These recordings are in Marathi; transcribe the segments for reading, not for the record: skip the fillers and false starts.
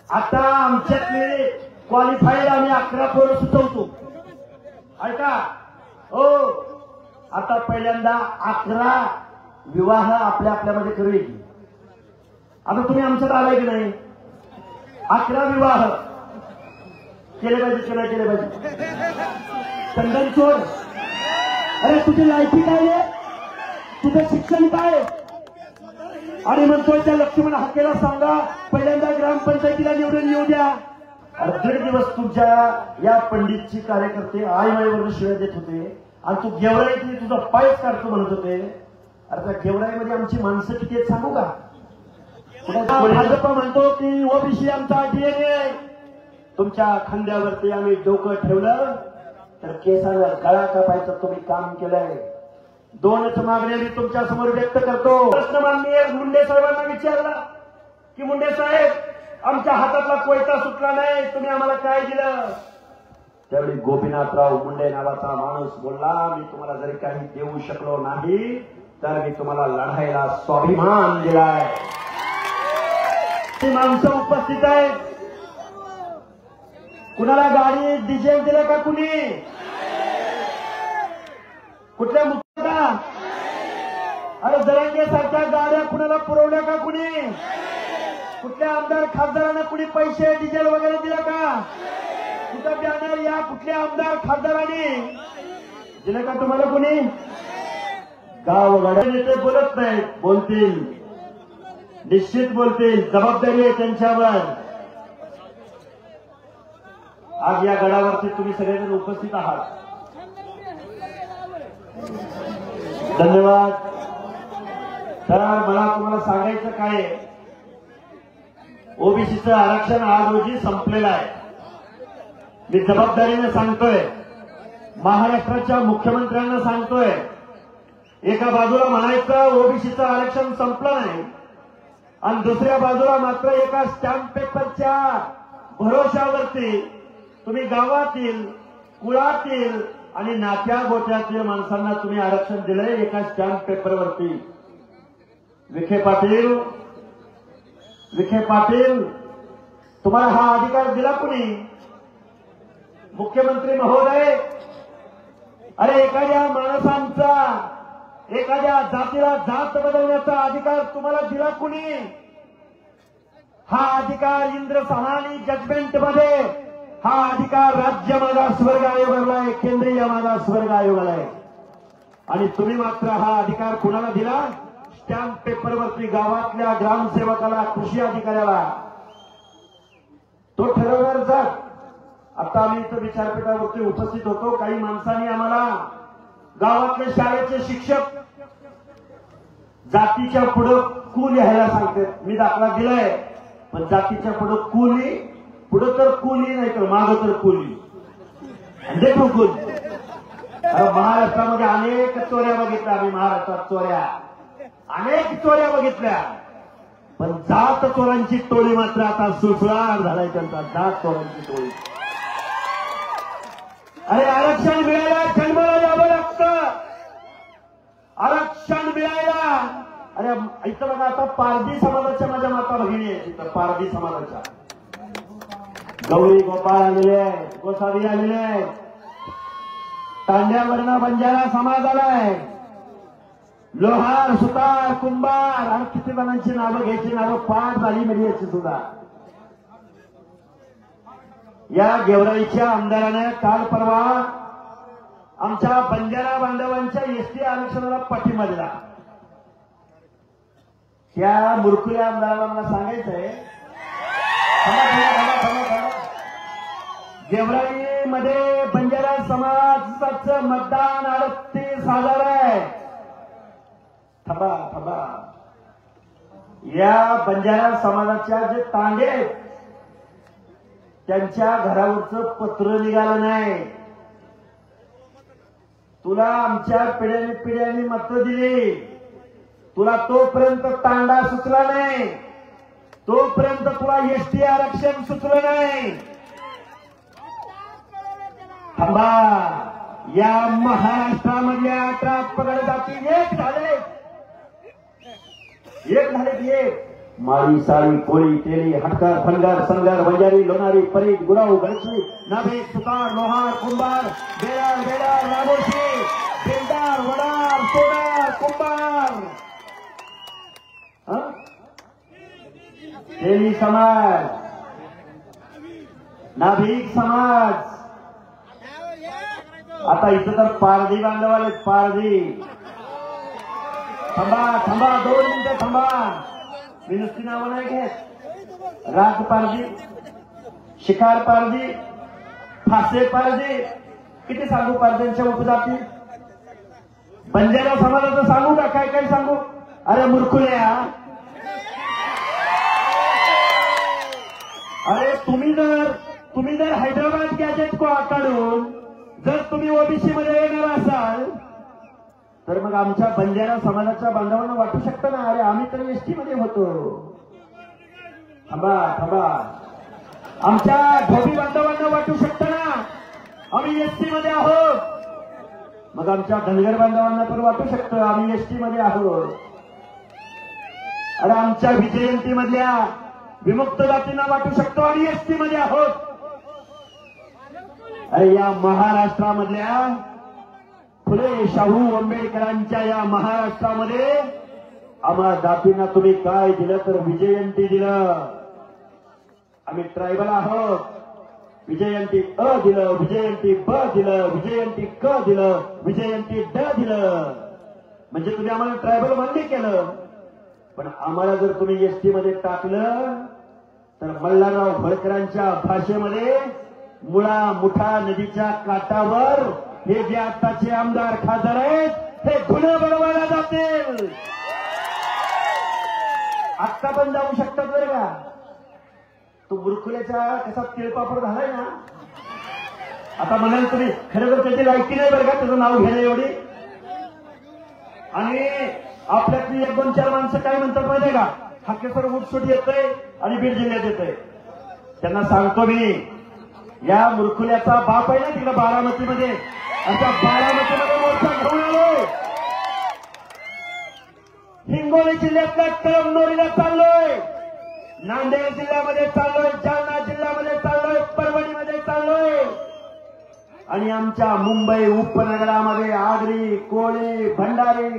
आता आमच्यातले क्वालिफाईड आम्ही 11 पोरं सुचवतो. ऐका हो, आता पहिल्यांदा 11 विवाह आपल्यामध्ये करूया की. आता तुम्ही आमच्यात आलाय की नाही? 11 विवाह केले पाहिजे की नाही केले पाहिजे? चंदन चोर, अरे तुझी लायकी काय आहे? तुझं शिक्षण काय? आणि म्हणतोय त्या लक्ष्मण हाकेला सांगा पहिल्यांदा ग्रामपंचायतीला निवडून येऊ द्या. दीड दिवस तुमच्या या पंडितची कार्यकर्ते आई माईवर शिव्या देत होते आणि तू गेवराईतली तुझा पायच काढतो म्हणत होते. अरे त्या गेवराईमध्ये आमची माणसं किती आहेत सांगू का? भाजप म्हणतो की ओबीसी आमचा डीएनए. तुमच्या खांद्यावरती आम्ही डोकं ठेवलं तर केसाला गळा कापायचं तुम्ही काम केलंय. 2च मागण्या मी तुमच्या समोर व्यक्त करतो. प्रश्न माननीय मुंडे साहेबांना विचारला की मुंडे साहेब, आमच्या हातातला कोयता सुटला नाही, तुम्ही आम्हाला काय दिलं? त्यावेळी गोपीनाथराव मुंडे नावाचा माणूस बोलला, मी तुम्हाला जरी काही देऊ शकलो नाही तर मी तुम्हाला लढायला स्वाभिमान दिलाय. ती माणसं उपस्थित आहेत. कुणाला गाडी डिझेल दिलं का? कुणी? कुठल्या मुद्दा? अरे जरांगे सारख्या गाड्या कुणाला पुरवल्या का? कुणी? कुठल्या आमदार खासदारांना कुणी पैसे डिझेल वगैरे दिलं का? कुठं बॅनर या कुठल्या आमदार खासदारांनी दिलं का तुम्हाला? कुणी? गाव गाड्या नेते बोलत नाहीत, बोलतील, निश्चित बोलतील, जबाबदारी आहे त्यांच्यावर. आज या गडावरती तुम्ही सगळेजण उपस्थित आहात, धन्यवाद. तर मला तुम्हाला सांगायचं काय, ओबीसीचं आरक्षण आज रोजी संपलेलं आहे. मी जबाबदारीने सांगतोय, महाराष्ट्राच्या मुख्यमंत्र्यांना सांगतोय. एका बाजूला म्हणायचं ओबीसीचं आरक्षण संपलं नाही आणि दुसऱ्या बाजूला मात्र एका स्टॅम्प पेपरच्या भरोशावरती तुम्ही गावातील, कुळातील आणि नात्या गोट्यातील माणसांना तुम्ही आरक्षण दिलंय एका स्टॅम्प पेपरवरती. विखे पाटील तुम्हाला हा अधिकार दिला कुणी? मुख्यमंत्री महोदय, अरे एखाद्या माणसांचा, एखाद्या जातीला जात बदलण्याचा अधिकार तुम्हाला दिला कुणी? हा अधिकार इंद्र सहानी जजमेंटमध्ये, हा अधिकार राज्य मागासवर्ग आयोगाला आहे, केंद्रीय मागासवर्ग आयोगाला आहे. आणि तुम्ही मात्र हा अधिकार कुणाला दिला? स्टॅम्प पेपरवरती गावातल्या ग्रामसेवकाला, कृषी अधिकाऱ्याला. तो ठरवणार जर. आता आम्ही इथं विचारपीठावरती उपस्थित होतो, काही माणसांनी आम्हाला गावातले शाळेचे शिक्षक जातीच्या पुढं कू लिहायला सांगतात. मी दाखला दिलाय, पण जातीच्या पुढं कुली, पुढं तर कुली नाही तर मागं तर कुली, देखो कुली. महाराष्ट्रामध्ये अनेक चोऱ्या बघितल्या आम्ही, महाराष्ट्रात चोऱ्या, अनेक चोऱ्या बघितल्या, पण जात चोरांची टोळी मात्र आता सुसरार झालाय त्यांचा. जात चोरांची टोळी. अरे आरक्षण मिळायला जन्माला यावं लागतं. आरक्षण मिळायला, अरे इथं बघा, आता पारधी समाजाच्या माझ्या माता भगिनी आहेत. इथं पारधी समाजाच्या गौरी गोपाळ आलेले आहेत, गोसावी आलेले आहेत, तांड्यावरनं बंजारा समाज आलाय, लोहार, सुतार, कुंभार, आणि किती जणांची नावं घ्यायची, नावं पाठ झाली म्हणजे याची सुद्धा. या गेवराईच्या आमदाराने काल परवा आमच्या बंजारा बांधवांच्या एसटी आरक्षणाला पाठिंबा दिला. त्या मुरकुल्या आमदाराला मला सांगायचंय, गेवराईमध्ये बंजारा समाजाचं मतदान 38,000 आहे. थांबा. या बंजारा समाजाच्या जे तांडे आहेत त्यांच्या घरावरचं पत्र निघालं नाही. तुला आमच्या पिढ्याने मतं दिली, तुला तोपर्यंत तांडा सुचला नाही, तोपर्यंत तुला एसटी आरक्षण सुचलं नाही. थांबा. या महाराष्ट्रामधल्या 18 पगड जाती एक झाले. माळी साळी कोळी तेली हटकर फनगर सनगर बंजारी लोणारी परीट गुराऊ गळची नाभिक सुतार लोहार कुंभार बेलार बेलार रामोशी बेलदार वडार सोडार कुंभार तेली समाज नाभिक समाज. आता इथं तर पारधी बांधव आले. पारधी थांबा थांबा 2 मिनिटं थांबा. मी नुसती नावं नाही घेत. राज पारधी शिकार पारधी फासे पारधी किती सांगू पारध्यांच्या उपजाती. बंजारा समाजाचं सांगू का काय काय सांगू. अरे मूर्खुल्या अरे तुम्ही जर हैदराबाद गॅजेट काढून जर तुम्ही ओबीसी मध्ये येणार असाल तर मग आमच्या बंजारा समाजाच्या बांधवांना वाटू शकतं ना अरे आम्ही तर एसटी मध्ये होतो. थांबा थांबा. आमच्या धोबी बांधवांना वाटू शकतं ना आम्ही एसटी मध्ये आहोत. मग आमच्या धनगर बांधवांना पण वाटू शकतं आम्ही एसटी मध्ये आहोत. अरे आमच्या विजयंती मधल्या विमुक्त जातींना वाटू शकतो आम्ही एसटी मध्ये आहोत. अरे या महाराष्ट्रामधल्या फुले शाहू आंबेडकरांच्या या महाराष्ट्रामध्ये आम्हा जातींना तुम्ही काय दिलं तर विजयंती दिलं. आम्ही ट्रायबल आहोत. विजयंती अ दिलं विजयंती ब दिलं विजयंती क दिलं विजयंती ड दिलं. म्हणजे तुम्ही आम्हाला ट्रायबल मान्य केलं. पण आम्हाला जर तुम्ही एसटी मध्ये टाकलं तर मल्हारराव होळकरांच्या भाषेमध्ये मुळा मुठा नदीच्या काठावर हे जे आताचे आमदार खासदार आहेत हे गुन्हे बनवायला जातील. आत्ता पण जाऊ शकतात बरं का. तो बुरकुल्याच्या कसा तिळपापड झालाय ना. आता म्हणाल तुम्ही खरं तर त्याची लायकी नाही बरं का त्याचं नाव घ्यायला एवढी. आणि आपल्यातली 1-2-4 माणसं काय म्हणतात माहितीये का हाकेसर उठसूट येतंय आणि बीड जिल्ह्यात येतंय. त्यांना सांगतो मी या मुरकुल्याचा बाप आहे ना तिकडे बारामतीमध्ये अशा बारामतीमध्ये मोर्चा घेऊन आलोय. हिंगोली जिल्ह्यातल्या कळमनुरीला चाललोय. नांदेड जिल्ह्यामध्ये चाललोय. जालना जिल्ह्यामध्ये चाललोय. परभणीमध्ये चाललोय. आणि आमच्या मुंबई उपनगरामध्ये आगरी कोळी भंडारी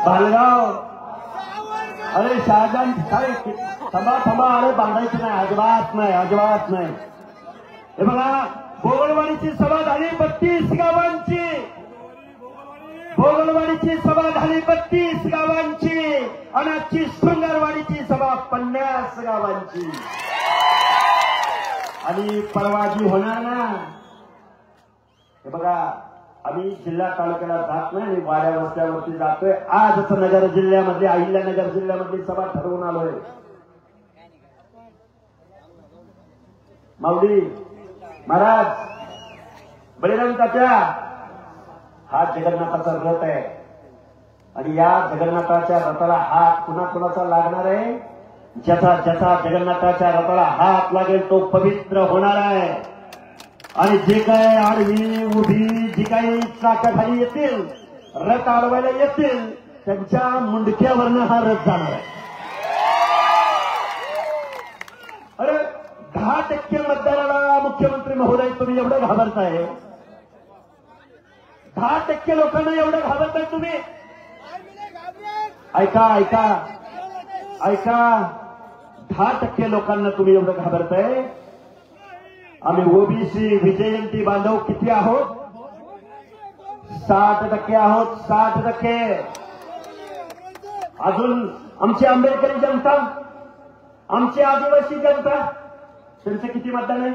भालगाव अरे शहाजान काय थांबा अरे बांधायचं नाही अजिबात नाही अजिबात नाही. हे बघा भोगलवाडीची सभा झाली 32 गावांची. भोगलवाडीची सभा झाली 32 गावांची आणि आजची शृंगारवाडीची सभा 50 गावांची. आणि परवाजी होणार ना. हे बघा आम्ही जिल्हा तालुक्याला जात नाही आणि वाड्या वस्त्यावरती जातोय. आज नगर जिल्ह्यामध्ये अहिल्यानगर जिल्ह्यामधली सभा ठरवून आलोय. माऊली महाराज बळीराम तात्या हा जगन्नाथाचा रथ आहे आणि या जगन्नाथाच्या रथाला हात कुणाचा लागणार आहे. ज्याचा जगन्नाथाच्या रथाला हात लागेल तो पवित्र होणार आहे. आणि जे काय आडवी उभी जी काही चाकाखाली येतील रथ अडवायला येतील त्यांच्या मुंडक्यावरनं हा रथ जाणार आहे. अरे 10% मतदाराला मुख्यमंत्री महोदय तुम्ही एवढं घाबरताय. 10% लोकांना एवढं घाबरताय तुम्ही. ऐका 10% लोकांना तुम्ही एवढं घाबरताय. आम्ही ओबीसी विजयंती बांधव किती आहोत. 60% आहोत. 60%. अजून आमची आंबेडकरी जनता आमची आदिवासी जनता त्यांचं किती मतदान आहे.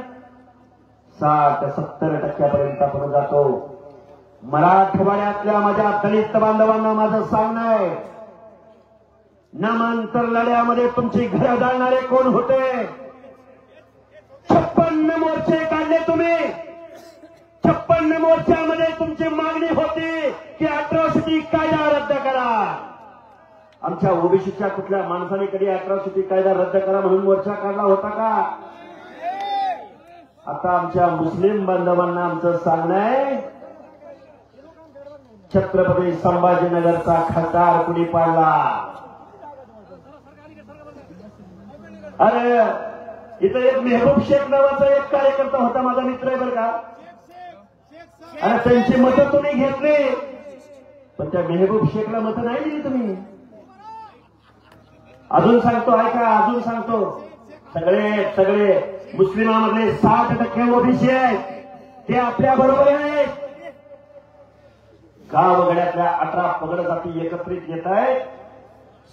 60-70% आपण जातो. मराठवाड्यातल्या माझ्या दलित बांधवांना माझं सांगणं आहे नामांतर लढ्यामध्ये तुमची घरं जाळणारे कोण होते. 56 मोर्चे काढले तुम्ही. 56 मोर्चामध्ये तुमची मागणी होती की अॅट्रॉसिटी कायदा रद्द करा. आमच्या ओबीसीच्या कुठल्या माणसाने कधी अॅट्रॉसिटी कायदा रद्द करा म्हणून मोर्चा काढला होता का. आता आमच्या मुस्लिम बांधवांना आमचं सांगणं आहे छत्रपती संभाजीनगरचा खासदार कुणी पाडला? अरे इथं एक मेहबूब शेख नावाचा एक कार्यकर्ता होता, माझा मित्र आहे बरं का. अरे त्यांची मतं तुम्ही घेतली, पण त्या मेहबूब शेखला मतं नाही दिली तुम्ही. अजून सांगतो ऐका, अजून सांगतो, सगळे मुस्लिमांमधले 60% ओबीसी आहेत, ते आपल्या बरोबर आहेत. गावगड्यातल्या 18 पगड जाती एकत्रित घेत आहेत.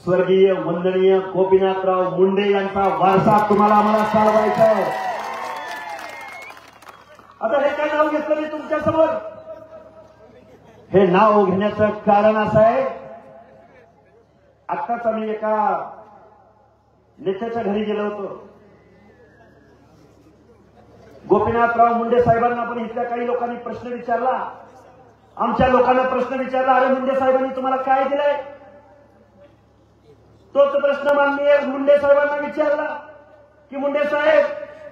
स्वर्गीय वंदनीय गोपीनाथराव मुंडे यांचा वारसा तुम्हाला आम्हाला चालवायचा आहे. आता हे काय नाव घेतलं मी तुमच्या समोर? हे नाव घेण्याचं कारण असं आहे, आत्ताच आम्ही एका नेत्याच्या घरी गेलो होतो. गोपीनाथराव मुंडे साहेबांना पण इथल्या काही लोकांनी प्रश्न विचारला, आमच्या लोकांना प्रश्न विचारला, अरे मुंडे साहेबांनी तुम्हाला काय दिलंय? तोच प्रश्न माननीय मुंडे साहेबांना विचारला की मुंडे साहेब,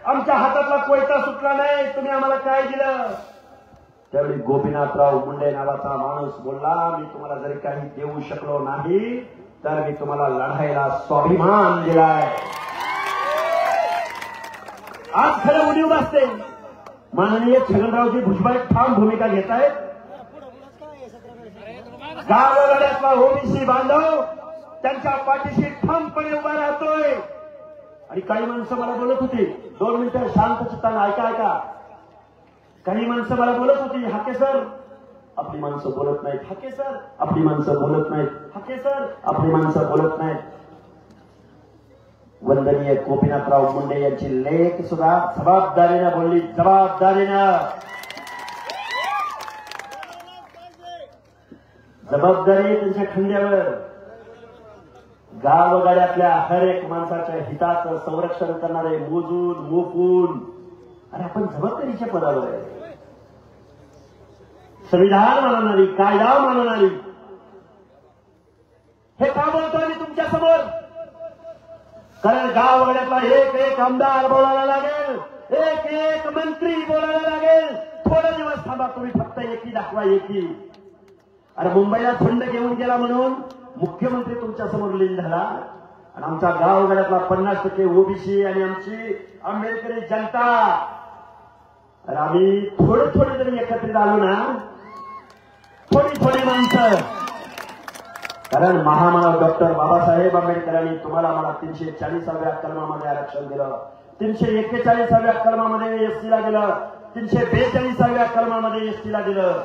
आमच्या हातातला कोयता सुटला नाही, तुम्ही आम्हाला काय दिलं? त्यावेळी गोपीनाथराव मुंडे नावाचा माणूस बोलला, मी तुम्हाला जरी काही देऊ शकलो नाही तर मी तुम्हाला लढायला स्वाभिमान दिलाय. आज खरं उणीव असते. माननीय छगनरावजी भुजबळ ठाम भूमिका घेत आहेत. गावगाड्यातला ओबीसी बांधव त्यांच्या पाठीशी ठामपणे उभा राहतोय. आणि काही माणसं मला बोलत होती, 2 मिनिटं शांत चित्तानं ऐका. काही माणसं मला बोलत होती, हाके सर आपली माणसं बोलत नाहीत, हाके सर आपली माणसं बोलत नाहीत, हाके सर आपली माणसं बोलत नाहीत. वंदनीय गोपीनाथराव मुंडे यांची लेख सुद्धा जबाबदारीनं बोलली, जबाबदारी त्यांच्या खांद्यावर. गावगाड्यातल्या हर एक माणसाच्या हिताचं संरक्षण करणारे, मोजून मोपून, अरे आपण जबाबदारीच्या पदावर आहे. संविधान मानणारी, कायदा मानणारी. हे का बोलतोय मी तुमच्या समोर? कारण गावगाड्यातला एक आमदार बोलायला लागेल, एक मंत्री बोलायला लागेल. थोडे दिवस थांबा तुम्ही, फक्त एकी दाखवा, एकी. अरे मुंबईला थंड घेऊन गेला म्हणून मुख्यमंत्री तुमच्या समोर लीन झाला, आणि आमच्या गावगाड्यातला 50% ओबीसी आणि आमची आंबेडकरी जनता, अरे आम्ही थोडे जरी एकत्रित आलो ना, थोडी माणसं. कारण महामानव डॉक्टर बाबासाहेब आंबेडकरांनी तुम्हाला मला 340व्या कलमामध्ये आरक्षण दिलं, 341व्या कलमामध्ये एसटीला दिलं, 342व्या कलमामध्ये एसटीला दिलं.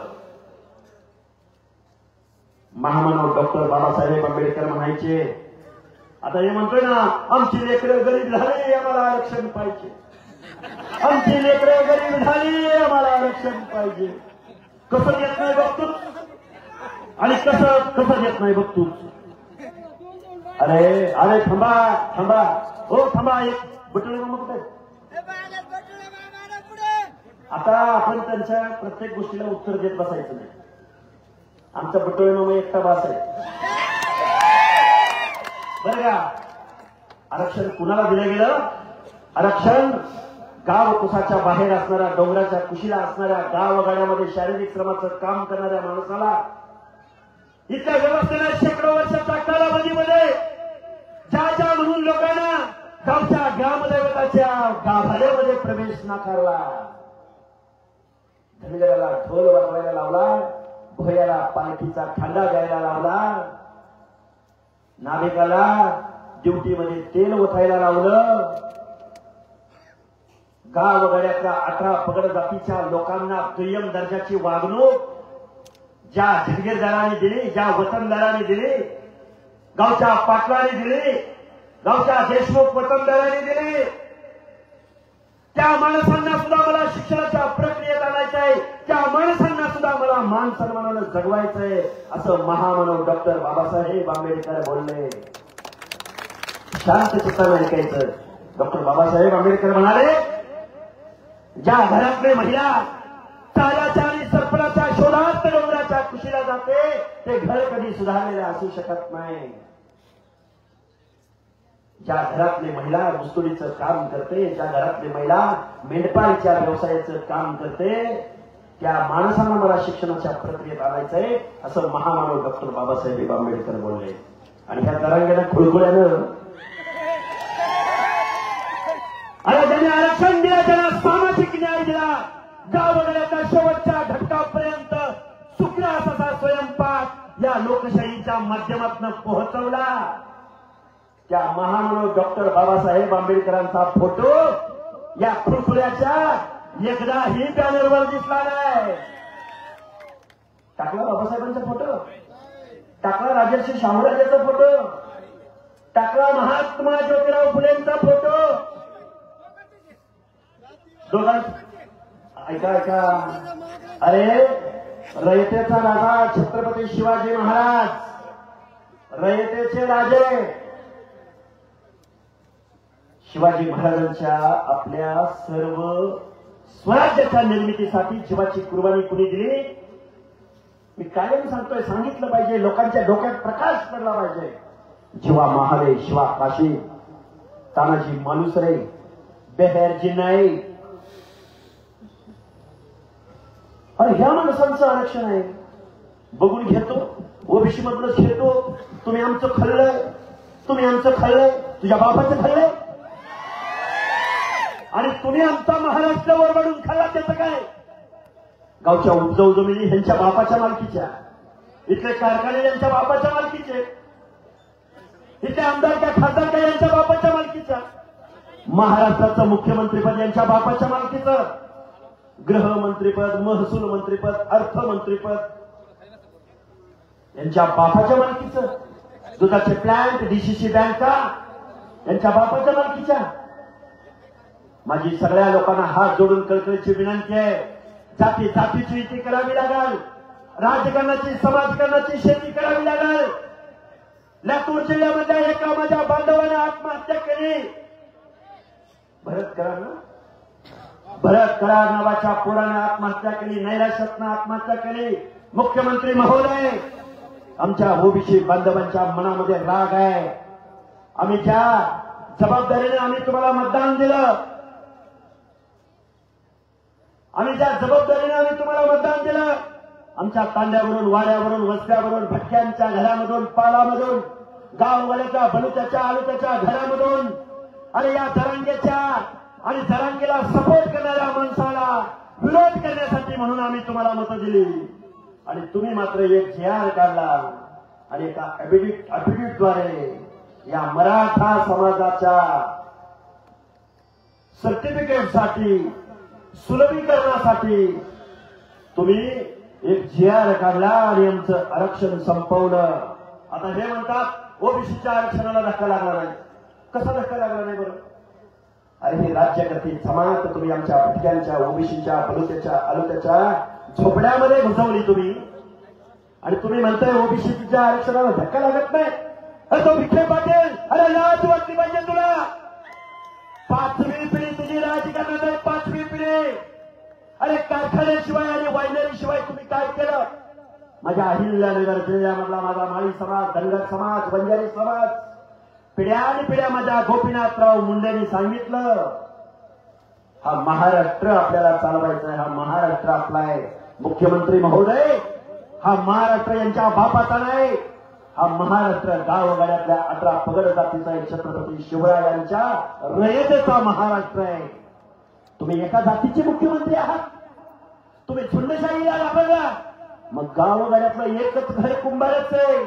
महामानव डॉक्टर बाबासाहेब आंबेडकर म्हणायचे, आता हे म्हणतोय ना, आमची लेकरं गरीब झाली आम्हाला आरक्षण पाहिजे, आमची लेकरं गरीब झाली आम्हाला आरक्षण पाहिजे. कसं देत नाही बघतो, आणि कसं देत नाही बघतो. अरे थांबा हो, थांबा. एक बटुळे मामा कुठे? आता आपण त्यांच्या प्रत्येक गोष्टीला उत्तर देत बसायचं नाही. आमचा बटुळे मामा एकटा बास आहे बरं का. आरक्षण कुणाला दिलं गेलं? आरक्षण गाव कुसाच्या बाहेर असणाऱ्या, डोंगराच्या कुशीला असणाऱ्या, गावगाड्यामध्ये शारीरिक श्रमाचं काम करणाऱ्या माणसाला, इथल्या व्यवस्थेने शेकडो वर्षाच्या कालावधीमध्ये ज्या म्हणून लोकांना गावच्या ग्रामदैवताच्या गाभाऱ्यामध्ये प्रवेश नाकारला, धनगराला ढोल वाजवायला लावला, भोयाला पालखीचा खांदा गायला लावला, नाविकाला ड्युटीमध्ये तेल ओतायला लावलं. गावगाड्यातल्या 18 पगड जातीच्या लोकांना दुय्यम दर्जाची वागणूक ज्या जहागीरदारांनी दिली, ज्या वतनदारांनी दिली, गावच्या पाटलांनी दिली, गावच्या देशमुख वतनदारांनी दिली, त्या माणसांना सुद्धा मला शिक्षणाच्या प्रक्रियेत आणायचं आहे, त्या माणसांना सुद्धा मला मान सन्मानानं जगवायचंय, असं महामानव डॉक्टर बाबासाहेब आंबेडकर बोलले. शांत चित्तानं ऐकायचं. डॉक्टर बाबासाहेब आंबेडकर म्हणाले, ज्या घरातले महिला चाऱ्याच्या आणि सरपणाच्या शोधात डोंगराच्या कुशीला जाते, ते घर कधी सुधारलेले असू शकत नाही. ज्या घरातली महिला मुस्तुडीचं काम करते, ज्या घरातली महिला मेंढपाळीच्या व्यवसायाचं काम करते, त्या माणसांना मला शिक्षणाच्या प्रक्रियेत आणायचंय असं महामानव डॉक्टर बाबासाहेब आंबेडकर बोलले. आणि ह्या दरांगेला खुळखुळ्यानं अरे ज्यांनी आरक्षण दिलं, ज्यांना सामाजिक न्याय दिला, गावगड्याच्या शेवटच्या घटकापर्यंत सुखला असा स्वयंपाक या लोकशाहीच्या माध्यमातून पोहोचवला, त्या महामानव डॉक्टर बाबासाहेब आंबेडकरांचा फोटो या खुळखुळ्याच्या एकदाही बॅनरवर दिसला नाही. टाकला बाबासाहेबांचा फोटो, टाकला राजर्षी शाहूराजांचा फोटो, टाकला महात्मा ज्योतिराव फुलेंचा फोटो. ऐका ऐका, अरे रयतेचा राजा छत्रपती शिवाजी महाराज, रयतेचे राजे शिवाजी महाराजांच्या आपल्या सर्व स्वराज्याच्या निर्मितीसाठी जीवाची कुर्बानी कुणी दिली? मी कायम सांगतोय, सांगितलं पाहिजे, लोकांच्या डोक्यात प्रकाश पडला पाहिजे. जीवा महाले, शिवा काशी, तानाजी मालुसरे, बेहेरजी नाईक, अरे ह्या माणसांचं आरक्षण आहे. बघून घेतो, ओबीसी मधलंच घेतो. तुम्ही आमचं खाल्लंय, तुम्ही आमचं खाल्लंय, तुझ्या बापाचं खाल्लंय, आणि तुम्ही आमचा महाराष्ट्र वरवडून खाल्ला. त्याचं काय? गावच्या उपजाऊ जमिनी ह्यांच्या बापाच्या मालकीच्या, इथले कारखाने यांच्या बापाच्या मालकीचे, इथले आमदार का खासदार का यांच्या बापाच्या मालकीचा, महाराष्ट्राचं मुख्यमंत्रीपद यांच्या बापाच्या मालकीचं, गृहमंत्रीपद, महसूल मंत्रीपद, अर्थमंत्रीपद यांच्या बापाच्या मालकीचं, दुधाचे प्लॅन्ट, डीसीसी बँका यांच्या बापाच्या मालकीच्या. माझी सगळ्या लोकांना हात जोडून कळकळीची विनंती आहे, जाती जातीची युती करावी लागेल, राजकारणाची समाजकारणाची शेती करावी लागेल. लातूर जिल्ह्यामध्ये एका माझ्या बांधवाने आत्महत्या केली. भरत कराड नावाच्या पोराने आत्महत्या केली, नैराश्यातनं आत्महत्या केली. मुख्यमंत्री महोदय, आमच्या ओबीसी बांधवांच्या मनामध्ये राग आहे. आम्ही ज्या जबाबदारीने आम्ही तुम्हाला मतदान दिलं, आम्ही ज्या जबाबदारीने आम्ही तुम्हाला मतदान दिलं, आमच्या तांड्यावरून, वाड्यावरून, वस्त्यावरून, भटक्यांच्या घरामधून, पालामधून, गाववाल्याच्या, बलुत्याच्या, आलुत्याच्या घरामधून, आणि या जरांगेच्या आणि जरांगेला सपोर्ट करणाऱ्या माणसाला विरोध करण्यासाठी म्हणून आम्ही तुम्हाला मतं दिली. आणि तुम्ही मात्र एक JR काढला आणि एका अफिडेव्हिटद्वारे या मराठा समाजाच्या सर्टिफिकेटसाठी, सुलभीकरणासाठी तुम्ही एक JR काढला आणि आमचं आरक्षण संपवलं. आता हे म्हणतात ओबीसीच्या आरक्षणाला धक्का लागला नाही. कसा धक्का लागला नाही बरं? अरे हे राज्यकर्ते समाज तुम्ही आमच्या भटक्यांच्या, ओबीसीच्या, बलुत्याच्या, आलुत्याच्या झोपड्यामध्ये घुसवली तुम्ही, आणि तुम्ही म्हणताय ओबीसीच्या आरक्षणाला धक्का लागत नाही. अरे तो विखे पाटील, अरे लाज वाटली पाहिजे तुला. 5वी पिढी तुझी राजकारणात आहे, 5वी पिढी. अरे कारखान्याशिवाय आणि वायनरीशिवाय तुम्ही काय केलं? माझ्या अहिल्यानगर जिल्ह्यामधला माझा माळी समाज, धनगर समाज, बंजारी समाज, पिढ्यान पिढ्या माझ्या गोपीनाथराव मुंडेंनी सांगितलं, हा महाराष्ट्र आपल्याला चालवायचा आहे, हा महाराष्ट्र आपला आहे. मुख्यमंत्री महोदय, हा महाराष्ट्र यांच्या बापाचा नाही, हा महाराष्ट्र गावगाड्यातल्या 18 पगड जातीचा आहे, छत्रपती शिवरायांच्या रयतेचा महाराष्ट्र आहे. तुम्ही एका जातीचे मुख्यमंत्री आहात, तुम्ही झुंडशाहीला घाबरला. मग गावगाड्यातलं एकच घर कुंभारच आहे,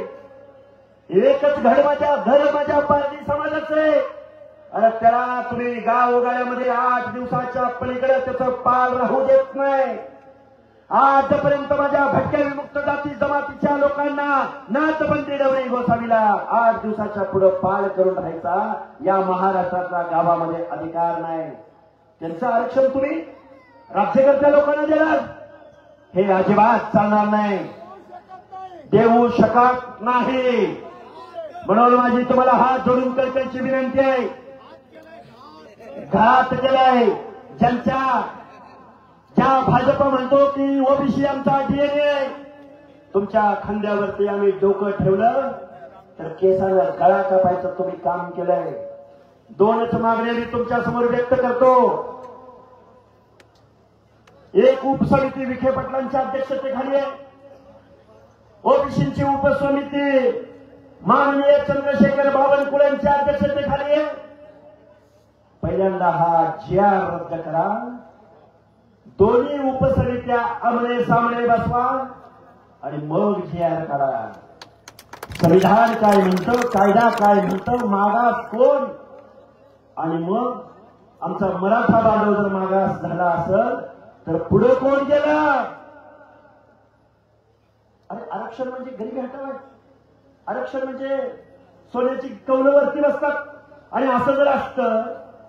एकच घर माझ्या पारधी समाजाचं आहे. अरे त्याला तुम्ही गावगाड्यामध्ये 8 दिवसाच्या पलीकडे त्याचं पाल राहू देत नाही. आजपर्यंत माझ्या भटक्या विमुक्त जाती जमातीच्या लोकांना नाथबंदी डवरी गोसावीला 8 दिवसाच्या पुढे पाल करून राहायचा या महाराष्ट्रातल्या गावामध्ये अधिकार नाही. त्यांचं आरक्षण तुम्ही राज्यकर्त्या लोकांना देणार, हे अजिबात चालणार नाही, देऊ शकत नाही. म्हणून माझी तुम्हाला हात जोडून कळकळीची विनंती आहे. घात केलाय ज्या भाजप म्हणतो की ओबीसी आमचा DNA, तुमच्या खांद्यावरती आम्ही डोकं ठेवलं तर केसाला गळा कापायचं तुम्ही काम केलंय. 2च मागण्या मी तुमच्या समोर व्यक्त करतो. एक उपसमिती विखे पाटलांच्या अध्यक्षतेखाली आहे. ओबीसीची उपसमिती माननीय चंद्रशेखर बावनकुळेंच्या अध्यक्षतेखाली आहे. पहिल्यांदा हा GR रद्द करा. दोन्ही उपसमित्या आमने सामने बसवा आणि मग GR करा. संविधान काय म्हणतं, कायदा काय म्हणतं, मागास कोण, आणि मग आमचा मराठा बांधव जर मागास झाला असेल तर पुढे कोण गेला. अरे आरक्षण म्हणजे गरीबी हटावाय. आरक्षण म्हणजे सोन्याची कौलवरती बसतात. आणि असं जर असतं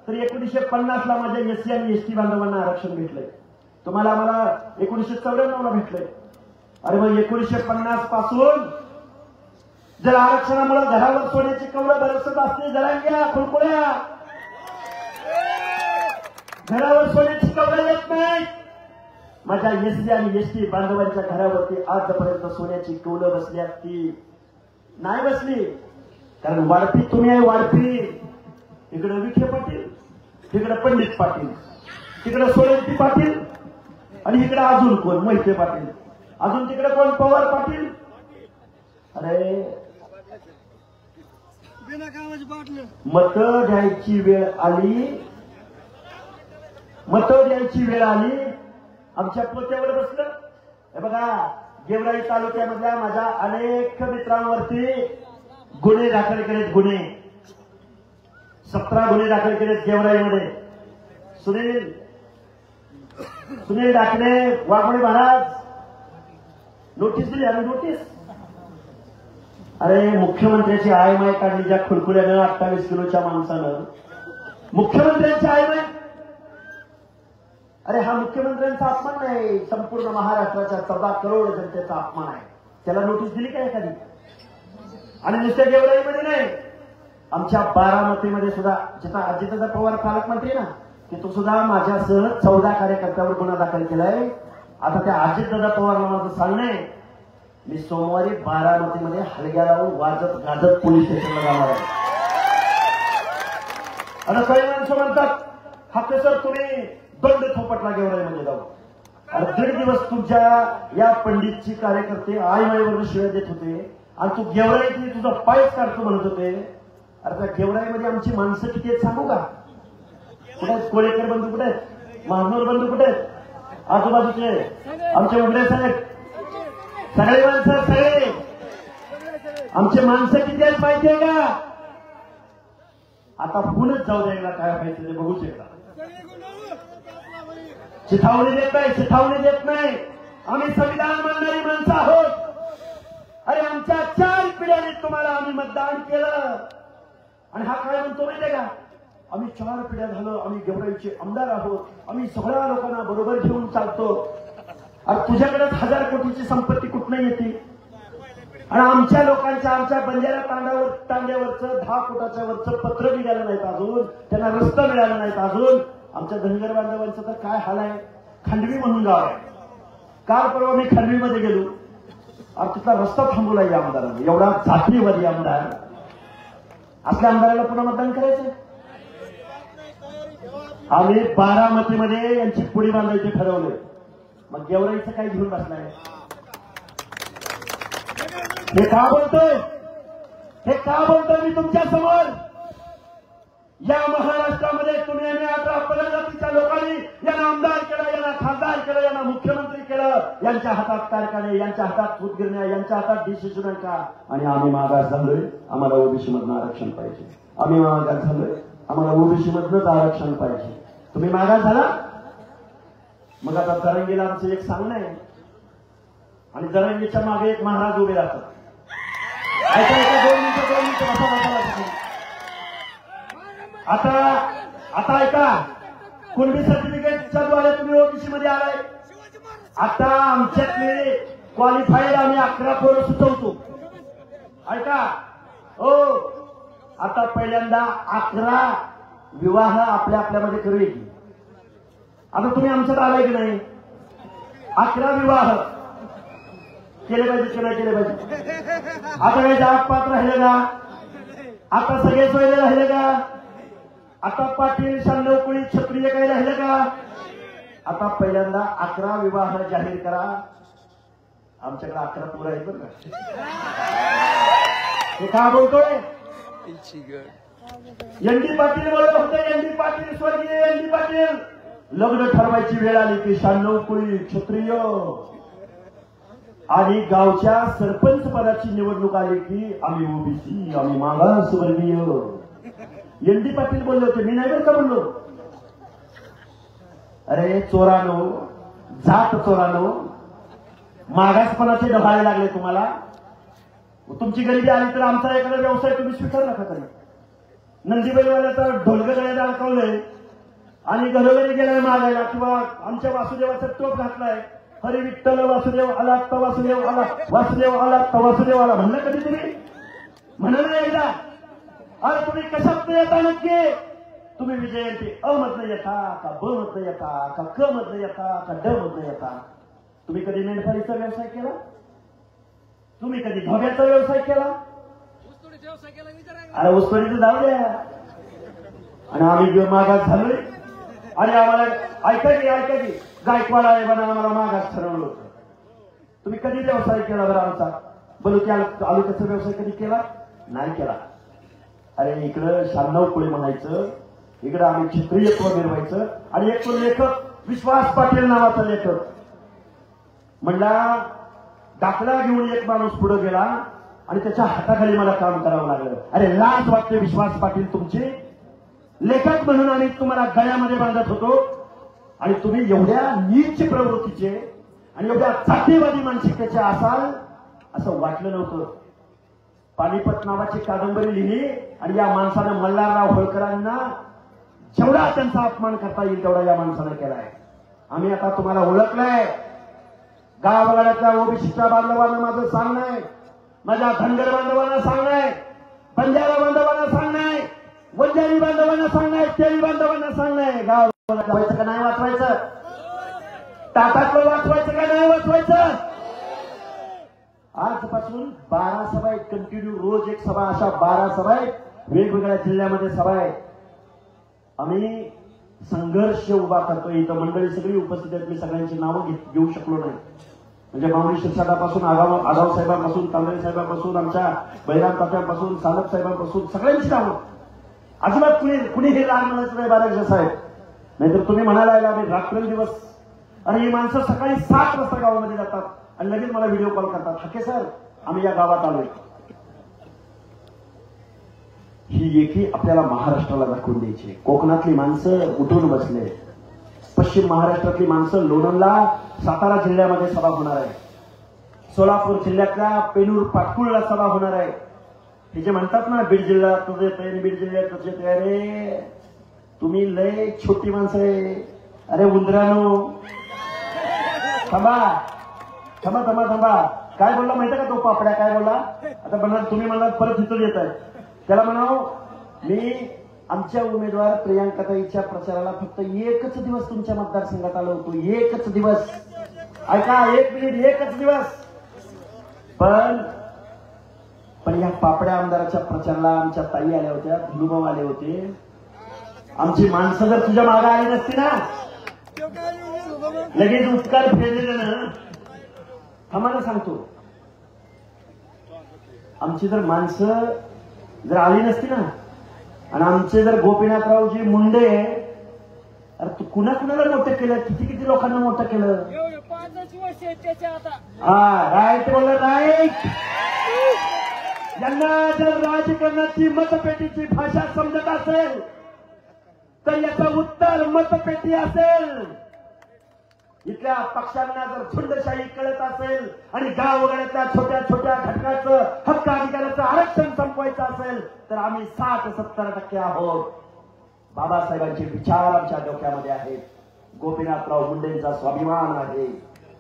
तर 1950 ला माझ्या SC आणि ST बांधवांना आरक्षण भेटलंय. तुम्हाला आम्हाला 1994 ला भेटलंय. अरे मग 1950 पासून जर आरक्षणामुळे घरावर सोन्याची कौलं बरसत असते, जरांग्या खुळकुळ्या, घरावर सोन्याची कौलं येत नाही. माझ्या SC आणि ST बांधवांच्या घरावरती आजपर्यंत सोन्याची कौलं बसली असती, नाही बसली. कारण वाढपी तुम्ही आहे, वाढपी. इकडे विखे पाटील, तिकडे पंडित पाटील, तिकडे सोळंकी पाटील, आणि इकडे अजून कोण, मोहिते पाटील, अजून तिकडे कोण, पवार पाटील. अरे मत द्यायची वेळ आली, मत द्यायची वेळ आली, आमच्या पोत्यावर बसलं. हे बघा, गेवराई तालुक्यामधल्या माझ्या अनेक मित्रांवरती गुन्हे दाखल केलेत. गुन्हे 17 गुन्हे दाखल केलेत गेवराईमध्ये. सुनील डाकणे, वाघमोडे महाराज नोटीस दिली. आणि नोटीस, अरे मुख्यमंत्र्याची आयमाय काढली ज्या खुळकुल्यानं 28 किलोच्या माणसानं. मुख्यमंत्र्यांची आयमाय. अरे हा मुख्यमंत्र्यांचा अपमान नाही, संपूर्ण महाराष्ट्राच्या 14 करोड जनतेचा अपमान आहे. त्याला नोटीस दिली का एखादी? आणि नुसत्या गेवराईमध्ये नाही, आमच्या बारामतीमध्ये सुद्धा, जिथं अजितदादा पवार पालकमंत्री ना, तिथं सुद्धा माझ्यासह 14 कार्यकर्त्यावर गुन्हा दाखल केलाय. आता त्या अजितदादा पवारला माझं सांगणं आहे, मी सोमवारी बारामतीमध्ये हलग्या लावून वाजत गाजत पोलीस स्टेशनला जाणार आहे. आता काही माणसं म्हणतात, हाके सर तुम्ही दंड थोपटला गेवराईमध्ये जाऊ. अरे 1.5 दिवस तुमच्या या पंडितची कार्यकर्ते आईमाईवर शिव्या देत होते आणि तू गेवराईतली तुझा पायच काढतो म्हणत होते. अरे त्या गेवराईमध्ये आमची माणसं किती आहेत सांगू का? कुठे आहेत कोळेकर बंधू, कुठे आहेत महानोर बंधू, कुठे आहेत आजूबाजूचे आमचे उघडे साहेब, सगळे माणसं, सगळे आमचे माणसं किती आहेत माहितीये का? आता पुणेच जाऊ द्यायला काय व्हायचं ते बघू शकता. चिथावणी देत नाही, चिथावणी देत नाही. आम्ही संविधान मानणारी माणसं आहोत. अरे आमच्या 4 पिढ्यांनी तुम्हाला आम्ही मतदान केलं आणि हा काय म्हणतो माहितीये का? आम्ही 4 पिढ्या झालो, आम्ही गेवराईचे आमदार आहोत, आम्ही सगळ्या लोकांना बरोबर घेऊन चालतो. अरे तुझ्याकडेच 1000 कोटीची संपत्ती कुठनं येते? आणि आमच्या लोकांच्या, आमच्या बंजारा तांड्यावरचं 10 फुटाच्या वरचं पत्र निघालं नाहीत अजून, त्यांना रस्ता मिळाला नाहीत अजून. आमच्या धनगर बांधवांचं तर काय हाल आहे. खंडवी म्हणून गाव आहे. काल परवा मी खंडवीमध्ये गेलो, अरे तिथला रस्ता थांबवला या आमदारांनी. एवढा जातीवादी आमदार, आपल्या आमदाराला पुन्हा मतदान करायचं. आम्ही बारामतीमध्ये यांची पुडी बांधायची ठरवले. मग गेवराईचं काय घेऊन बसलाय? हे का बोलतोय? हे का बोलतोय मी तुमच्या समोर? या महाराष्ट्रामध्ये तुम्ही आणि 18 प्रजातीच्या लोकांनी यांना आमदार केलं, यांना खासदार केलं, यांना मुख्यमंत्री केलं. यांच्या हातात कारखाने, यांच्या हातात सूतगिरण्या, यांच्या हातात डिसिजन का. आणि आम्ही मागास झालोय, आम्हाला ओबीसी मधनं आरक्षण पाहिजे. आम्ही मागास झालोय, आम्हाला ओबीसी मधनंच आरक्षण पाहिजे. तुम्ही मागास झाला, मग आता जरांगीला आमचं एक सांगणं आहे. आणि जरांगीच्या मागे एक महाराज उभे राहतात. आता ऐका, कुणबी सर्टिफिकेटच्या द्वारे तुम्ही ओबीसी मध्ये आलाय. आता आमच्यातले क्वालिफाईड आम्ही 11 पोरं सुचवतो. ऐका हो, आता पहिल्यांदा 11 विवाह आपल्यामध्ये करूया की. आता तुम्ही आमच्यात आलाय की नाही? 11 विवाह केले पाहिजे, केले पाहिजे. आता काही जात पात राहिले का? आता सगळे सोयरे राहिले का? आता पाटील, शांडवकुळी, क्षत्रिय काही राहिले का? आता पहिल्यांदा 11 विवाह जाहीर करा. आमच्याकडे 11 पोरं आहेत बरं का. हे का बोलतोय? एनडी पाटील बोलत होते. एनडी पाटील, स्वर्गीय एनडी पाटील, लग्न ठरवायची वेळ आली की 96 कुळी क्षत्रिय आणि गावच्या सरपंच पदाची निवडणूक आली की आम्ही ओबीसी, आम्ही मागासवर्गीय. एनडी पाटील बोलले होते, मी नाही बरं का बोललो. अरे चोरानो, जात चोरानो, मागासपणाचे डबाळे लागले तुम्हाला. तुमची गरिबी आली तर आमचा एखादा व्यवसाय तुम्ही स्वीकार नका करा. नंदीबैलवाल्याचा ढोलगड्याला अडकवलंय आणि घरोघरी गेलाय मागायला, किंवा आमच्या वासुदेवाचा टोप घातलाय, हरी विठ्ठल वासुदेव आला तर वासुदेव आला, वासुदेव आला तर वासुदेव आला. म्हणलं कधी तुम्ही? म्हणाल नाही एकदा? अरे तुम्ही कशात येता नक्की? तुम्ही विजयंती अ मधनं येता का, ब मधनं येता का, क मधनं येता का, ड मधनं येता? तुम्ही कधी मेंढपाळीचा व्यवसाय केला? तुम्ही कधी धोब्याचा व्यवसाय केला? अरे ऊसतोडीचं जाऊ द्या. आणि आम्ही मागास झालोय आणि आम्हाला ऐका की गायकवाड आहे बना आम्हाला मागास ठरवलं होतं. तुम्ही कधी व्यवसाय केला बरं आमचा? बलुकी आलुक्याचा व्यवसाय कधी केला? नाही केला. अरे इकडं 96 कुळे म्हणायचं, इकडं आम्ही क्षत्रियत्व मिरवायचं. आणि एक तो लेखक विश्वास पाटील नावाचा लेखक म्हणला, दाखला घेऊन एक माणूस पुढे गेला आणि त्याच्या हाताखाली मला काम करावं लागलं. अरे लाज वाटते विश्वास पाटील तुमचे. लेखक म्हणून आम्ही तुम्हाला गळ्यामध्ये बांधत होतो आणि तुम्ही एवढ्या नीच प्रवृत्तीचे आणि एवढ्या जातीवादी मानसिकतेचे असाल असं वाटलं नव्हतं. पानिपत नावाची कादंबरी लिहिली आणि या माणसानं मल्हारराव होळकरांना जेवढा त्यांचा अपमान करता येईल तेवढा या माणसानं केलाय. आम्ही आता तुम्हाला ओळखलंय. गावागाड्यातल्या ओबीसीच्या बांधवांना माझं सांगणं आहे, माझ्या धनगर बांधवांना सांगणं आहे, बंजारा बांधवांना सांगणं आहे, वंजारी बांधवांना सांगणं आहे, तेली बांधवांना सांगणं आहे. गाव वाचवायचं का नाही वाचवायचं? ताटातलं वाचवायचं का नाही वाचवायचं? आजपासून 12 सभा आहेत कंटिन्यू, रोज एक सभा, अशा 12 सभा आहेत. वेगवेगळ्या जिल्ह्यामध्ये सभा आहेत. आम्ही संघर्ष उभा करतोय. इथं मंडळी सगळी उपस्थित आहेत. मी सगळ्यांची नावं घेऊ शकलो नाही. म्हणजे माऊली शिरसाटापासून, आढाव साहेबांपासून, तांदळे साहेबांपासून, आमच्या बैराम तात्यापासून, सालप साहेबांपासून सगळ्यांची नावं. अजिबात कुणी हे लहान म्हणायचं नाही बाराजी साहेब. नाहीतर तुम्ही म्हणायला आम्ही रात्रंदिवस. आणि ही माणसं सकाळी 7 वाजता गावामध्ये जातात आणि लगेच मला व्हिडिओ कॉल करतात, हके सर आम्ही या गावात आलोय. ही एकी आपल्याला महाराष्ट्राला दाखवून द्यायची. कोकणातली माणसं उठून बसले. पश्चिम महाराष्ट्रातली माणसं लोणंदला, सातारा जिल्ह्यामध्ये सभा होणार आहे. सोलापूर जिल्ह्यातल्या पेनूर पाटकुळला सभा होणार आहे. हे जे म्हणतात ना बीड जिल्ह्यात तुझे येते, बीड जिल्ह्यात तुझे येते, अरे तुम्ही लय छोटी माणसं आहे. अरे उंदरानो थांबा थांबा थांबा थांबा. काय बोलला माहिती का तो पापड्या? काय बोलला? आता म्हणा तुम्ही मला परत इथं येत आहे. त्याला म्हणाव, मी आमच्या उमेदवार प्रियांकाताईच्या प्रचाराला फक्त 1च दिवस तुमच्या मतदारसंघात आलो होतो. 1च दिवस. ऐका, 1 मिनिट, 1च दिवस. पण या पापड्या आमदाराच्या प्रचाराला आमच्या ताई आल्या होत्या, धनुभाऊ आले होते. आमची माणसं जर तुझ्या मागे आली नसती ना, लगेच उपकार फेडलेले ना. आम्हाला सांगतो, आमची जर माणसं जर आली नसती ना, आणि आमचे जर गोपीनाथरावजी मुंडे, अरे तू कुणाला मोठं केलं, किती लोकांना मोठं केलं. हा राईट बोलला, राईट. यांना जर राजकारणाची मतपेटीची भाषा समजत असेल तर याचं उत्तर मतपेटी असेल. इथल्या पक्षांना जर झुंडशाही कळत असेल आणि गावगाड्यातल्या छोट्या छोट्या घटकाचं हक्क अधिकाराचं आरक्षण संपवायचं असेल तर आम्ही 60-70% आहोत. बाबासाहेबांचे विचार आमच्या डोक्यामध्ये आहेत. गोपीनाथराव मुंडेंचा स्वाभिमान आहे.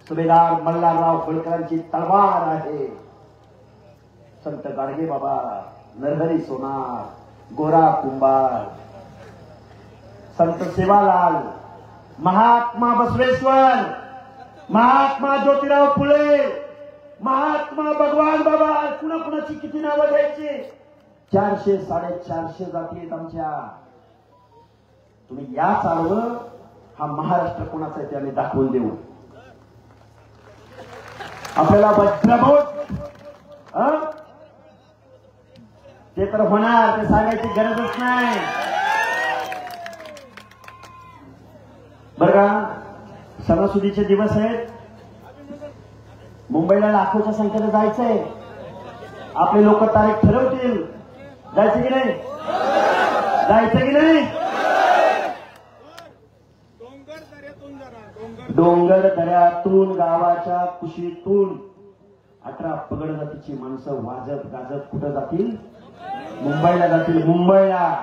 सुभेदार मल्हारराव होळकरांची तलवार आहे. संत गाडगे बाबा, नरहरी सोनार, गोरा कुंभार, संत सेवालाल, महात्मा बसवेश्वर, महात्मा ज्योतिराव फुले, महात्मा भगवान बाबा, कुणाची किती नावं घ्यायची. 400-450 जाती आहेत आमच्या. तुम्ही या चालवं हा महाराष्ट्र कोणाचा आहे ते आम्ही दाखवून देऊ. आपल्याला वज्रमोठ ते तर होणार, ते सांगायची गरजच नाही. बरं का, सणासुदीचे दिवस आहेत. मुंबईला लाखोच्या संख्येने जायचंय. आपले लोक तारीख ठरवतील. जायचं की नाही? जायचं की नाही? डोंगर दऱ्यातून गावाच्या कुशीतून 18 पगड जातीची माणसं वाजत गाजत कुठं जातील? मुंबईला जातील. मुंबईला.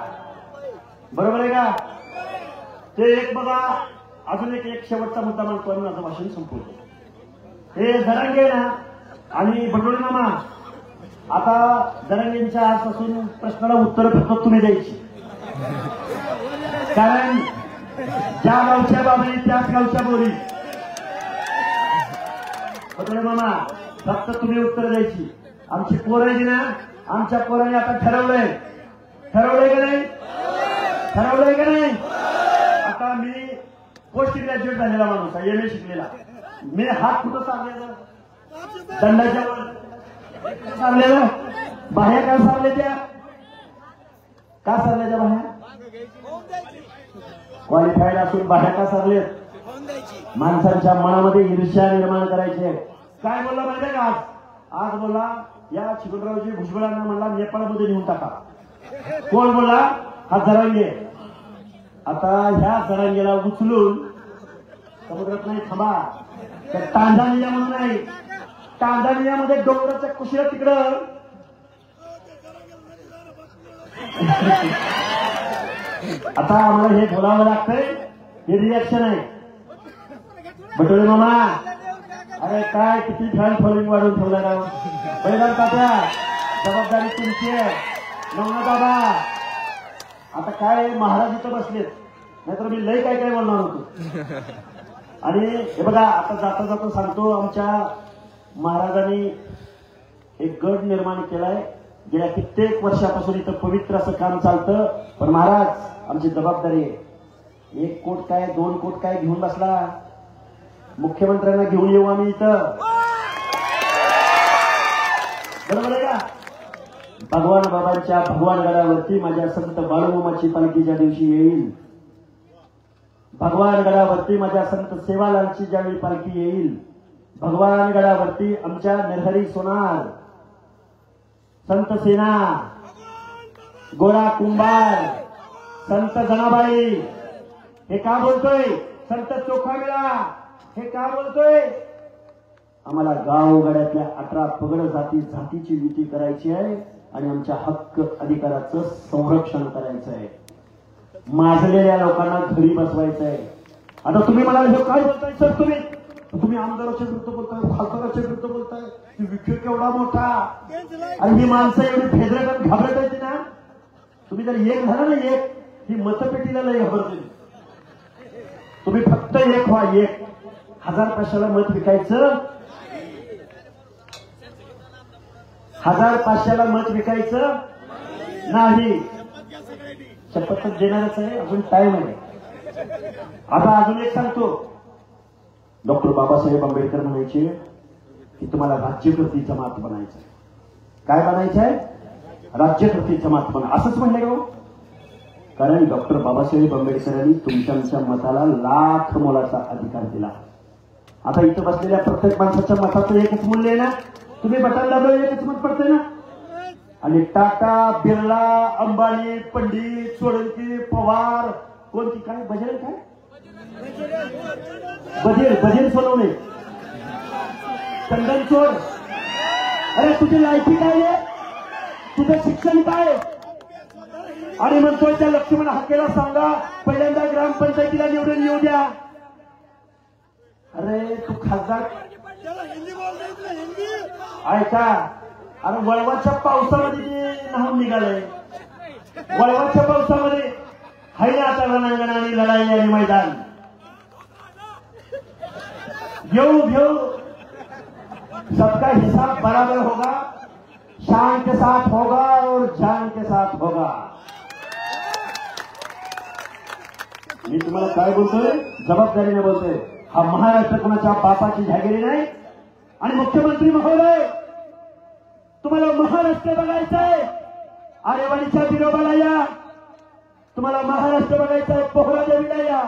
बरोबर आहे का? ते एक बघा, अजून एक शेवटचा मुद्दा म्हणतो आणि माझं भाषण संपवतो. हे जरांगे ना आणि बटोळे मामा, आता जरांगेंच्या आजपासून प्रश्नाला उत्तर फक्त तुम्ही द्यायची. कारण ज्या गावच्या बाबरी त्याच गावच्या बोरी. बटोळे मामा, फक्त तुम्ही उत्तर द्यायची. आमची पोरं आहे ना, आमच्या पोरांनी आता ठरवलंय का नाही? ठरवलंय का नाही? आता मी पोस्ट ग्रॅज्युएट झालेला माणूस आहे, MA शिकलेला. मी हात कुठं सारलेलं? दंडाच्या वर सारलेलं. बाह्या काय सारले त्या? का सारल्या त्या बाह्या? क्वालिफाईड असून बाह्या का सारलेत? माणसांच्या मनामध्ये ईर्ष्या निर्माण करायचे. काय बोलला माहिती का? आज बोलला या चिकनरावजी भुजबळांना म्हणला नेपाळमध्ये नेऊन टाका. कोण बोलला? हा जरांगे. आता ह्या जरांगेला उचलून समुद्रात नाही, थांबा, तर टांझानिया म्हणून नाही, टांझानियामध्ये डोंगराच्या कुशीला तिकडं आता आम्हाला हे बोलावं लागतंय. हे रिॲक्शन आहे. बटोळे मामा, अरे काय किती फॅन फॉलोइंग वाढवून ठेवला राव. बैलांना तात्या, जबाबदारी तुमची आहे. नवना दादा, आता काय महाराज इथं बसलेत, नाहीतर मी लय काय काय बोलणार होतो. आणि हे बघा, आता जाता जाता सांगतो, आमच्या महाराजांनी एक गड निर्माण केलाय. गेल्या कित्येक वर्षापासून इथं पवित्र असं काम चालतं. पण महाराज, आमची जबाबदारी आहे. 1 कोट काय 2 कोट काय घेऊन बसला? मुख्यमंत्र्यांना घेऊन येऊ आम्ही इथं. बरोबर आहे का? भगवान बाबांच्या भगवान गडावरती माझ्या संत बाळूमामाची पालखी ज्या दिवशी येईल, भगवान गडावरती माझ्या संत सेवालालची ज्यावेळी पालखी येईल, भगवान गडावरती आमच्या नरहरी सोनार, संत सेना, गोळा कुंभार, संत जनाबाई, हे का बोलतोय? संत चोखामेळा, हे का बोलतोय? आम्हाला गावगाड्यातल्या 18 पगड जातीची युती करायची आहे आणि आमच्या हक्क अधिकाराचं संरक्षण करायचं आहे. माजलेल्या लोकांना घरी बसवायचं आहे. आता तुम्ही मला काय बोलताय सर? तुम्ही आमदाराच्या विरुद्ध बोलताय, खासदाराच्या विरुद्ध बोलताय. विखे केवढा मोठा, आणि ही माणसं एवढी फेदरट आणि घाबरत आहेत ना. तुम्ही जर एक झाला ना, एक, ही मतपेटीला लय घाबरते. तुम्ही फक्त एक व्हा. 1,500ला मत विकायचं, 1,500ला मत विकायचं नाही. शपथच देणारच आहे. अजून टाइम आहे. आता अजून एक सांगतो. डॉक्टर बाबासाहेब आंबेडकर म्हणायचे की तुम्हाला राज्यकृती जमात बनायचं आहे. काय बनायचं आहे? राज्यकृती जमात बना. असंच म्हणले का? कारण डॉक्टर बाबासाहेब आंबेडकरांनी तुमच्या मताला लाख मोलाचा अधिकार दिला. आता इथं बसलेल्या प्रत्येक माणसाच्या मताचं एकच मूल्य आहे ना. तुम्ही बटन दाबलं एकच मत पडतंय ना. आणि टाटा, बिर्ला, अंबानी, पंडित, सोळंकी, पवार, कोणती काय बजेल, काय बजेल सोनवणे, चंदनचोर. अरे तुझी लायकी काय आहे? तुझं शिक्षण काय? आणि म्हणतोय त्या लक्ष्मण हाकेला सांगा पहिल्यांदा ग्रामपंचायतीला निवडून येऊ द्या. अरे तू खासदार ऐका. अरे वळवाच्या पावसामध्ये न्हाऊन निघालंय. वळवाच्या पावसामध्ये हाय ना आता रणांगण आणि लढाई आणि मैदान. घेऊ सबका हिसाब बराबर होगा, शान के साथ होगा और जान के साथ होगा. मी तुम्हाला काय बोलतोय, जबाबदारीने बोलतोय. हा महाराष्ट्र कोणाच्या बापाची जागिरी नाही. आणि मुख्यमंत्री महोदय, तुम्हाला महाराष्ट्र बघायचा आहे, आरेवाडीच्या विरोबाला या. तुम्हाला महाराष्ट्र बघायचा आहे, पोहरा देवीला या.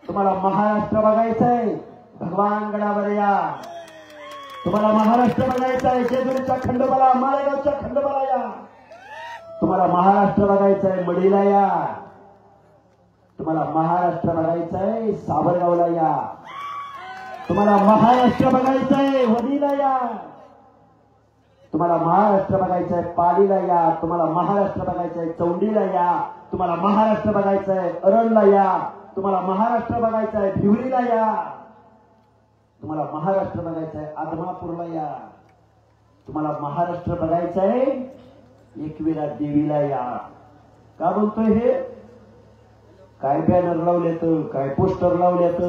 तुम्हाला महाराष्ट्र बघायचा आहे, भगवान गडावर या. तुम्हाला महाराष्ट्र बघायचा आहे, जेजुरीच्या खंडोबाला, माळेगावच्या खंडोबाला या. तुम्हाला महाराष्ट्र बघायचा आहे, मढीला या. तुम्हाला महाराष्ट्र बघायचा आहे, सावरगावला या. तुम्हाला महाराष्ट्र बघायचा आहे, वणीला या. तुम्हाला महाराष्ट्र बघायचं आहे, पालीला या. तुम्हाला महाराष्ट्र बघायचं आहे, चौंडीला या. तुम्हाला महाराष्ट्र बघायचं आहे, अरणला या. तुम्हाला महाराष्ट्र बघायचं आहे, भिवरीला या. तुम्हाला महाराष्ट्र बघायचं आहे, आदमापूरला या. तुम्हाला महाराष्ट्र बघायचं आहे, एकविरा देवीला या. का बोलतोय हे? काय बॅनर लावलेत, काय पोस्टर लावलेत.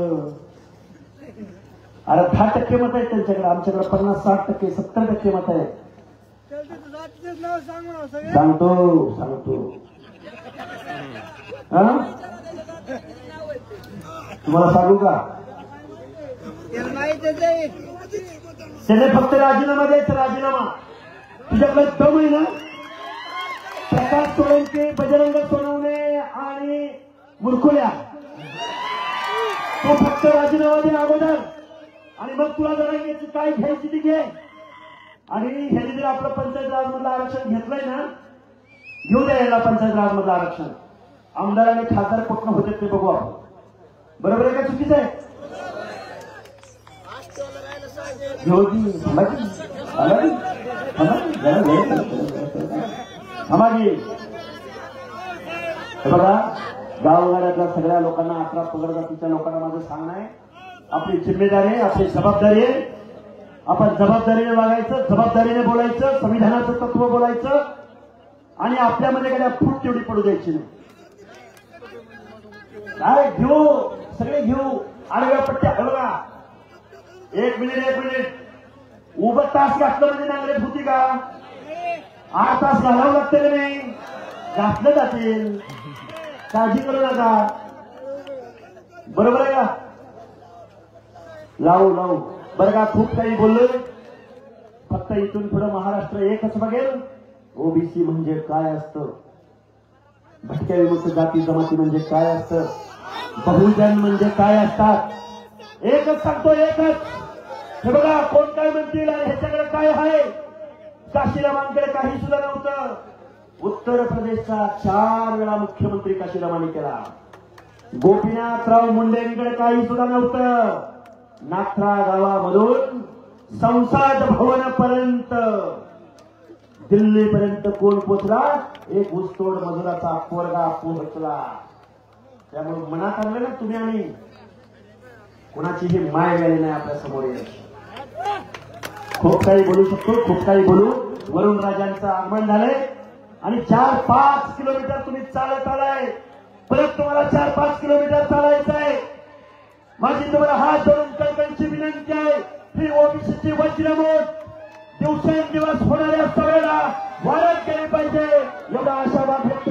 अरे 10% मत आहे त्यांच्याकडे, आमच्याकडे 50-60%, 70% मत आहे. सांगतो तुम्हाला सांगू का? त्याने फक्त राजीनामा द्यायचा, राजीनामा. तुझ्याकडे दम आहे ना? प्रकाश सोळंके, बजरंग सोनवणे आणि मुरकुल्या, तो फक्त राजीनामा दे अगोदर, आणि मग तुला जरा काय घ्यायची ती घे. आणि ह्याने जर आपलं पंचायत राज मधलं आरक्षण घेतलंय ना, घेऊ द्या याला पंचायत राज मधलं आरक्षण. आमदार आणि खासदार कुठनं होते ते बघू आपण. बरोबर आहे का चुकीचं आहे? बघा, गावगाड्यातल्या सगळ्या लोकांना, 11 पगड जातीच्या लोकांना माझं सांगणं आहे, आपली जिम्मेदारी आहे, आपली जबाबदारी आहे. आपण जबाबदारीने वागायचं, जबाबदारीने बोलायचं, संविधानाचं तत्व बोलायचं, आणि आपल्यामध्ये काय फूट तेवढी पडू द्यायची नाही. काय घेऊ, सगळे घेऊ आडव्या पट्ट्या. बघा, एक मिनिट, उभं तास घातलं म्हणजे नांगरेट होती का? 8 तास घालावं लागतं का नाही? घातलं जातील, काळजी करू नका. बरोबर आहे का? लावू बरं का? खूप काही बोललोय. फक्त इथून पुढे महाराष्ट्र एकच बघेल, ओबीसी म्हणजे काय असतं, भटक्या विमुक्त जाती जमाती म्हणजे काय असतं, बहुजन म्हणजे काय असतात. एकच सांगतो, एकच. हे बघा, कोण काय म्हणतील आणि ह्याच्याकडे काय आहे. काशीरामांकडे काही सुद्धा नव्हतं. उत्तर प्रदेशचा 4 वेळा मुख्यमंत्री काशीरामांनी केला. गोपीनाथराव मुंडेंकडे काही सुद्धा नव्हतं. नाथरा गावामधून संसद भवनापर्यंत, दिल्लीपर्यंत कोण पोचला? एक ऊसतोड मजुराचा पोरगा पोहोचला. त्यामुळे मनात आणलं ना तुम्ही, आणि कोणाची ही माय गेली नाही आपल्या समोर. खूप काही बोलू शकतो, खूप काही बोलू. वरुण राजांचं आगमन झालंय, आणि 4-5 किलोमीटर तुम्ही चालत आलाय. परत तुम्हाला 4-5 किलोमीटर चालायचं आहे. माझी तुम्हाला हात जोडून कळकळीची विनंती आहे, ही ओबीसीची वज्रमूठ दिवसेंदिवस होणाऱ्या सभेला वाढत केली पाहिजे, एवढा आशावाद व्यक्त